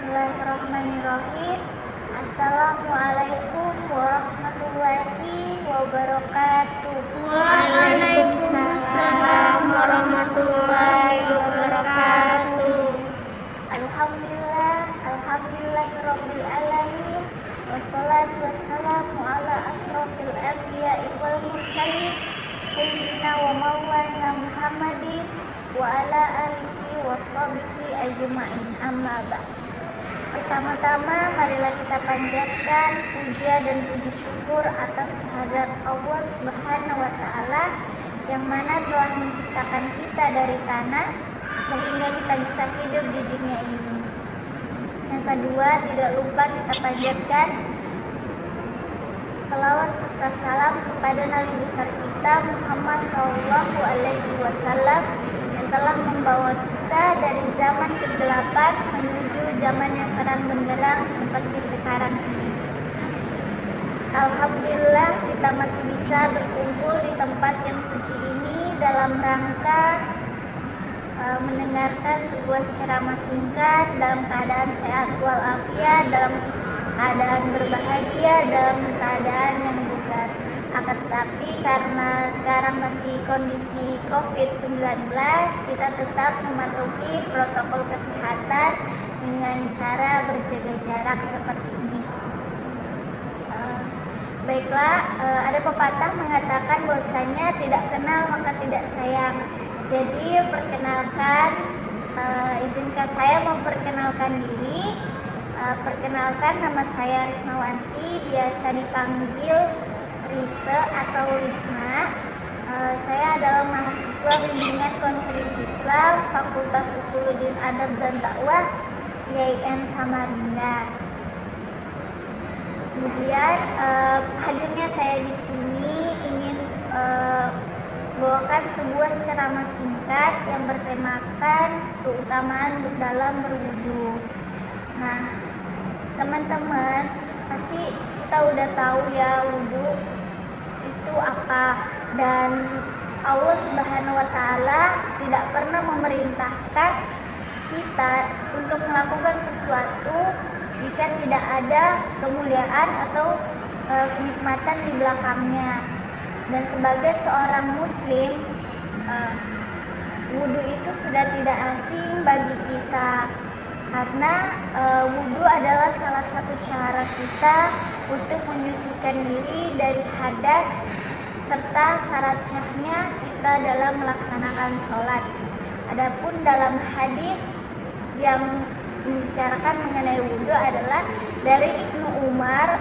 Bismillahirrahmanirrahim. Assalamualaikum warahmatullahi wabarakatuh. Waalaikumsalam warahmatullahi wabarakatuh. Alhamdulillahirabbil alamin. Wassalatu wassalamu ala asrofil anbiya'i wal mursalin sayyidina wa maulana Muhammadin wa ala alihi wa sahbihi ajma'in, amma ba'd. Pertama-tama marilah kita panjatkan puja dan puji syukur atas kehadirat Allah Subhanahu wa taala yang mana telah menciptakan kita dari tanah sehingga kita bisa hidup di dunia ini. Yang kedua, tidak lupa kita panjatkan salawat serta salam kepada Nabi besar kita Muhammad SAW yang telah membawa kita dari zaman kegelapan menuju zaman yang terang benderang seperti sekarang ini. Alhamdulillah kita masih bisa berkumpul di tempat yang suci ini dalam rangka mendengarkan sebuah ceramah singkat dalam keadaan sehat walafiat, dalam keadaan berbahagia, dalam keadaan yang bugar. Akan tetapi karena sekarang masih kondisi COVID-19, kita tetap mematuhi protokol kesehatan dengan cara berjaga jarak seperti ini. Baiklah, ada pepatah mengatakan bahwasanya tidak kenal maka tidak sayang. Jadi perkenalkan, izinkan saya memperkenalkan diri. Perkenalkan, nama saya Rismawanti, biasa dipanggil Rise atau Risma. Saya adalah mahasiswa bimbingan konseling Islam Fakultas Usuluddin Adab dan Dakwah IAIN Samarinda. Kemudian hadirnya saya di sini ingin membawakan sebuah ceramah singkat yang bertemakan keutamaan dalam berwudu. Nah, teman-teman, pasti kita udah tahu ya wudu itu apa, dan Allah Subhanahu wa taala tidak pernah memerintahkan kita untuk melakukan sesuatu jika tidak ada kemuliaan atau kenikmatan di belakangnya. Dan sebagai seorang muslim, wudu itu sudah tidak asing bagi kita, karena wudu adalah salah satu cara kita untuk menyucikan diri dari hadas serta syarat syahnya kita dalam melaksanakan sholat. Adapun dalam hadis yang membicarakan mengenai wudu adalah dari Ibnu Umar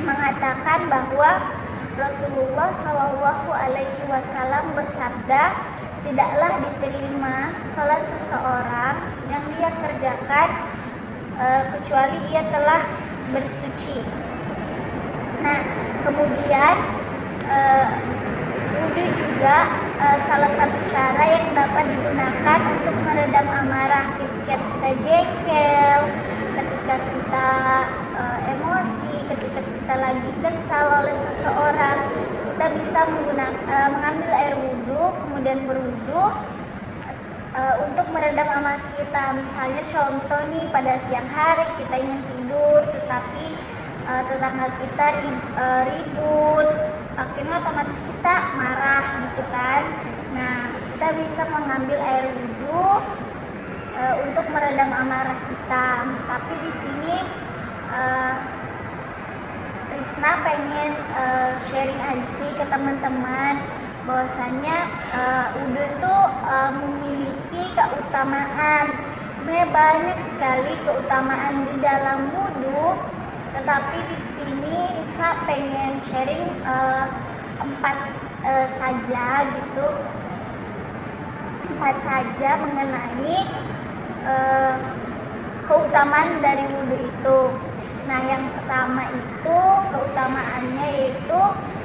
mengatakan bahwa Rasulullah Shallallahu Alaihi Wasallam bersabda, tidaklah diterima sholat seseorang yang dia kerjakan kecuali ia telah bersuci. Nah, kemudian wudu juga salah satu cara yang dapat digunakan untuk meredam amarah ketika kita jengkel, ketika kita emosi, ketika kita lagi kesal oleh seseorang. Kita bisa mengambil air wudhu, kemudian berwudhu untuk meredam amarah kita. Misalnya contoh nih, pada siang hari kita ingin tidur tetapi tetangga kita ribut, akhirnya otomatis kita marah gitu kan. Nah, kita bisa mengambil air wudhu untuk meredam amarah kita. Tapi di sini Risma pengen sharing aja sih ke teman-teman bahwasanya wudu itu memiliki keutamaan. Sebenarnya banyak sekali keutamaan di dalam wudu, tetapi di sini Risma pengen sharing 4 saja gitu. 4 saja mengenai keutamaan dari wudu itu. Nah, yang pertama itu keutamaannya yaitu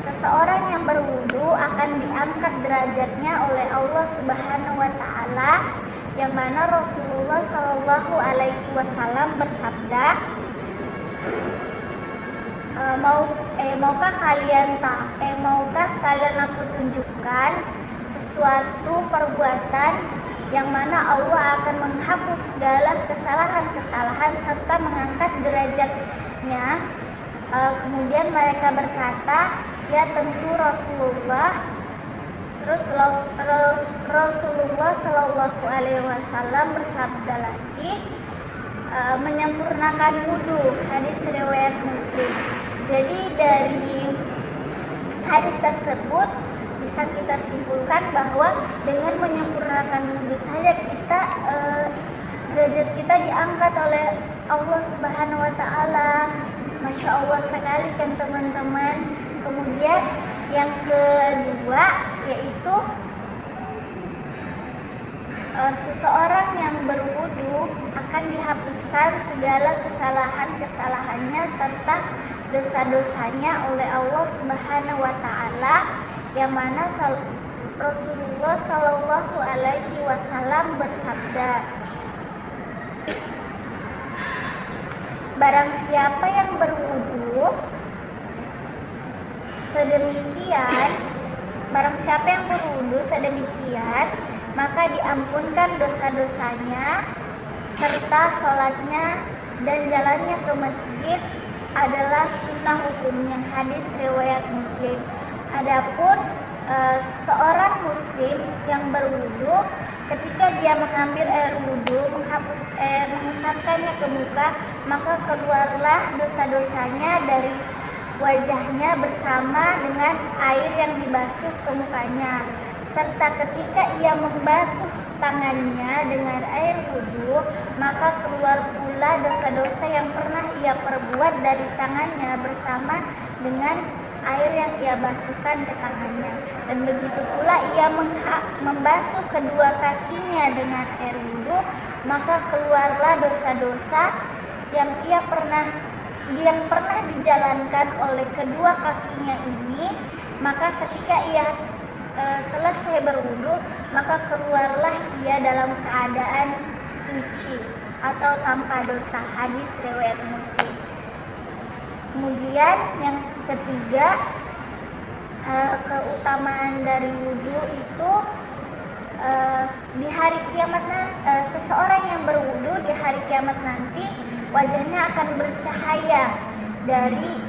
seseorang yang berwudu akan diangkat derajatnya oleh Allah Subhanahu wa taala, yang mana Rasulullah Shallallahu Alaihi Wasallam bersabda, maukah kalian aku tunjukkan sesuatu perbuatan yang mana Allah akan menghapus segala kesalahan-kesalahan serta mengangkat derajatnya. Kemudian mereka berkata, ya tentu Rasulullah. Terus Rasulullah Shallallahu Alaihi Wasallam bersabda lagi, menyempurnakan wudhu, hadis riwayat Muslim. Jadi dari hadis tersebut bisa kita simpulkan bahwa dengan menyempurnakan wudhu saja kita derajat kita diangkat oleh Allah Subhanahu Wa Taala. Masya Allah sekali kan teman-teman. Kemudian yang kedua yaitu seseorang yang berwudu akan dihapuskan segala kesalahan-kesalahannya serta dosa-dosanya oleh Allah Subhanahu Wa Taala, yang mana Rasulullah Shallallahu Alaihi Wasallam bersabda, barang siapa yang berwudu sedemikian, maka diampunkan dosa-dosanya serta sholatnya dan jalannya ke masjid adalah sunnah hukumnya, hadis riwayat Muslim. Adapun seorang muslim yang berwudu, ketika dia mengambil air wudu, mengusapkannya ke muka, maka keluarlah dosa-dosanya dari wajahnya bersama dengan air yang dibasuh ke mukanya. Serta ketika ia membasuh tangannya dengan air wudu, maka keluar pula dosa-dosa yang pernah ia perbuat dari tangannya bersama dengan air yang ia basuhkan ke tangannya. Dan begitu pula ia membasuh kedua kakinya dengan air wudu, maka keluarlah dosa-dosa yang pernah dijalankan oleh kedua kakinya ini. Maka ketika ia selesai berwudu, maka keluarlah ia dalam keadaan suci atau tanpa dosa, hadis riwayat Muslim. Kemudian yang ketiga, keutamaan dari wudu itu di hari kiamat seseorang yang berwudu di hari kiamat nanti wajahnya akan bercahaya. Dari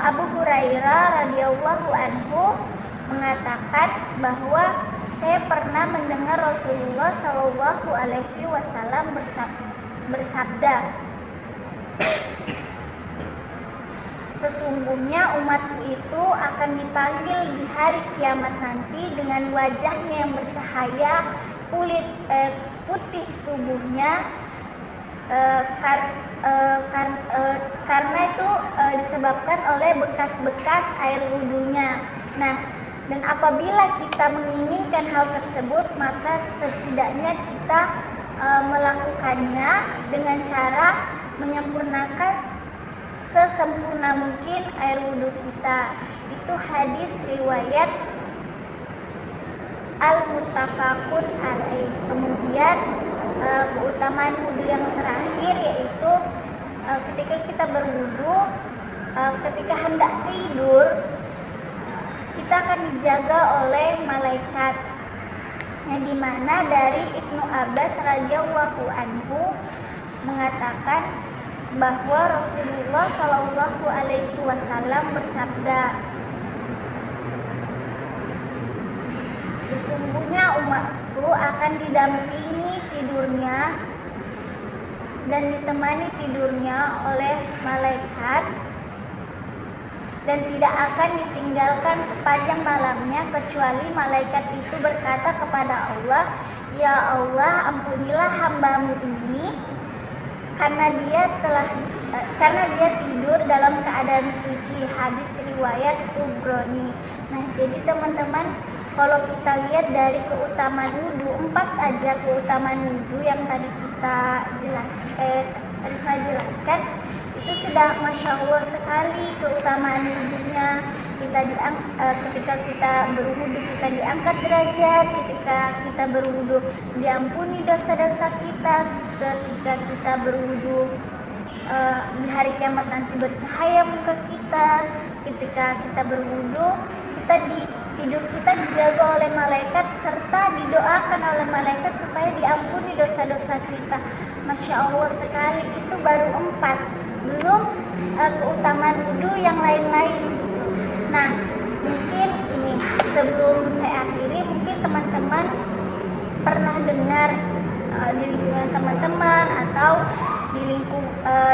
Abu Hurairah radhiyallahu anhu mengatakan bahwa saya pernah mendengar Rasulullah Shallallahu Alaihi Wasallam bersabda, sesungguhnya umatku itu akan dipanggil di hari kiamat nanti dengan wajahnya yang bercahaya, putih tubuhnya, karena itu disebabkan oleh bekas-bekas air wudunya. Nah, dan apabila kita menginginkan hal tersebut, maka setidaknya kita melakukannya dengan cara menyempurnakan sesempurna mungkin air wudhu kita. Itu hadis riwayat al-muttafaqun alaih. Kemudian keutamaan wudhu yang terakhir yaitu ketika kita berwudhu, ketika hendak tidur, kita akan dijaga oleh malaikat, yang dimana dari Ibnu Abbas radhiyallahu anhu mengatakan bahwa Rasulullah Shallallahu Alaihi Wasallam bersabda, sesungguhnya umatku akan didampingi tidurnya dan ditemani tidurnya oleh malaikat, dan tidak akan ditinggalkan sepanjang malamnya kecuali malaikat itu berkata kepada Allah, ya Allah, ampunilah hambamu ini karena dia tidur dalam keadaan suci, hadis riwayat Tubrani. Nah, jadi teman-teman, kalau kita lihat dari keutamaan wudhu, 4 aja keutamaan wudhu yang tadi kita jelaskan, itu sudah Masya Allah sekali keutamaan wudhunya. Ketika kita berwudhu kita diangkat derajat, ketika kita berwudhu diampuni dosa-dosa kita, ketika kita berwudhu di hari kiamat nanti bercahaya muka kita, ketika kita berwudhu kita hidup kita dijaga oleh malaikat serta didoakan oleh malaikat supaya diampuni dosa-dosa kita. Masya Allah sekali, itu baru 4, belum keutamaan wudhu yang lain-lain gitu. Nah, mungkin ini sebelum saya akhiri, mungkin teman-teman pernah dengar di lingkungan teman-teman atau di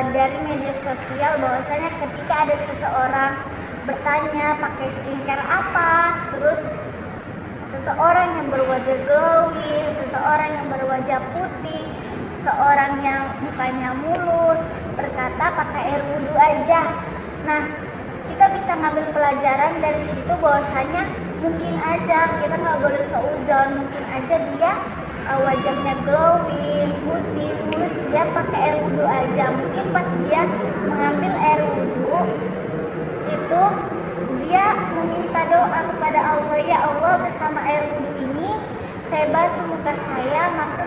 dari media sosial bahwasanya ketika ada seseorang bertanya pakai skincare apa, terus seseorang yang berwajah glowing, seseorang yang berwajah putih, seseorang yang mukanya mulus berkata pakai air wudhu aja. Nah, kita bisa ngambil pelajaran dari situ bahwasanya mungkin aja kita nggak boleh seuzon, mungkin aja dia wajahnya glowing, putih, mulus, dia pakai air wudhu aja. Mungkin pas dia mengambil air wudhu itu dia meminta doa kepada Allah, ya Allah, bersama air wudhu ini saya basuh muka saya, maka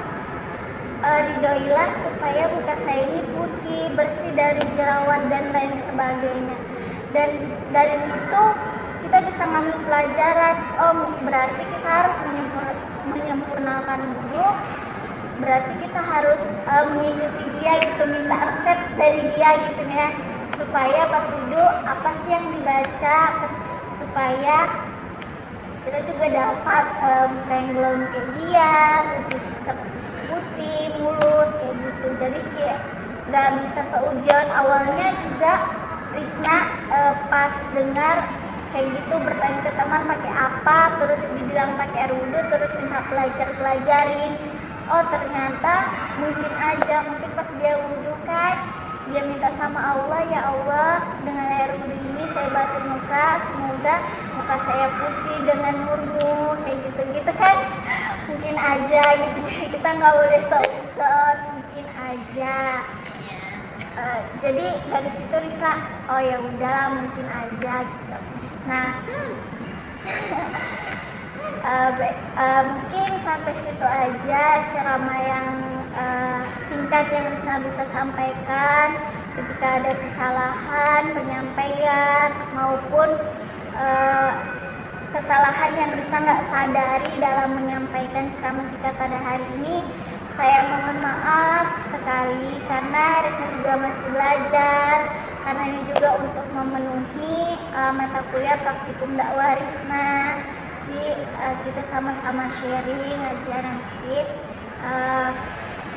ridhoilah supaya muka saya ini putih, bersih dari jerawat dan lain sebagainya. Dan dari situ kita bisa ngambil pelajaran, berarti kita harus menyempurnakan wudhu, berarti kita harus mengikuti dia gitu, minta resep dari dia gitu ya, supaya pas wudhu apa sih yang dibaca supaya kita juga dapat muka yang glowing kayak dia, putih, mulus kayak gitu. Jadi kayak nggak bisa seujon. Awalnya juga Risna pas dengar kayak gitu bertanya ke teman pakai apa, terus dibilang pakai air wudhu, terus Risna pelajarin. Oh ternyata mungkin pas dia wudhu kan dia minta sama Allah, ya Allah, dengan air wudhu ini saya basuh muka, semoga muka saya putih dengan nurmu, kayak gitu kan. Mungkin aja gitu, kita nggak boleh seuzon, mungkin aja. Jadi dari situ Risa, oh ya udahlah mungkin aja gitu. Nah, mungkin sampai situ aja ceramah yang singkat yang Risa bisa sampaikan. Ketika ada kesalahan penyampaian maupun kesalahan yang Risa nggak sadari dalam menyampaikan ceramah singkat pada hari ini, saya mohon maaf sekali karena Risna juga masih belajar, karena ini juga untuk memenuhi mata kuliah praktikum dakwah Risna. Jadi kita sama-sama sharing aja nanti.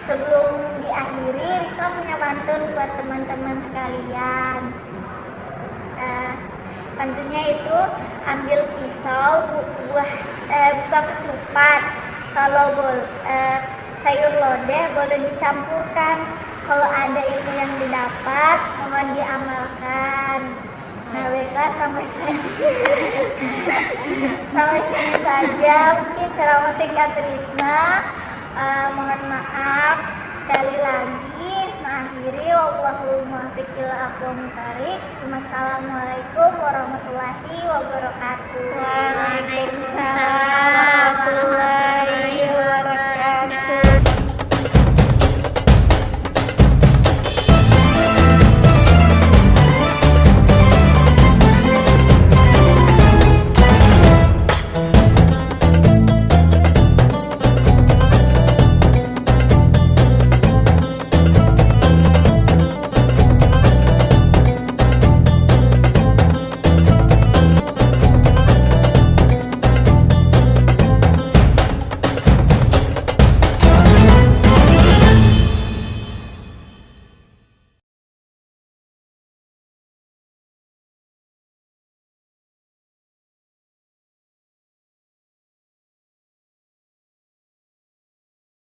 Sebelum diakhiri, Risna punya pantun buat teman-teman sekalian. Pantunnya itu, ambil pisau, buka ketupat, kalau sayur lodeh boleh dicampurkan, kalau ada ilmu yang didapat mohon diamalkan. Nah baiklah, sampai sini saja mungkin ceramah singkat Risna. Mohon maaf sekali lagi, Risna akhiri, wallahul muwaffiq ila aqwamit thoriq. Assalamualaikum warahmatullahi wabarakatuh. Waalaikumsalam warahmatullahi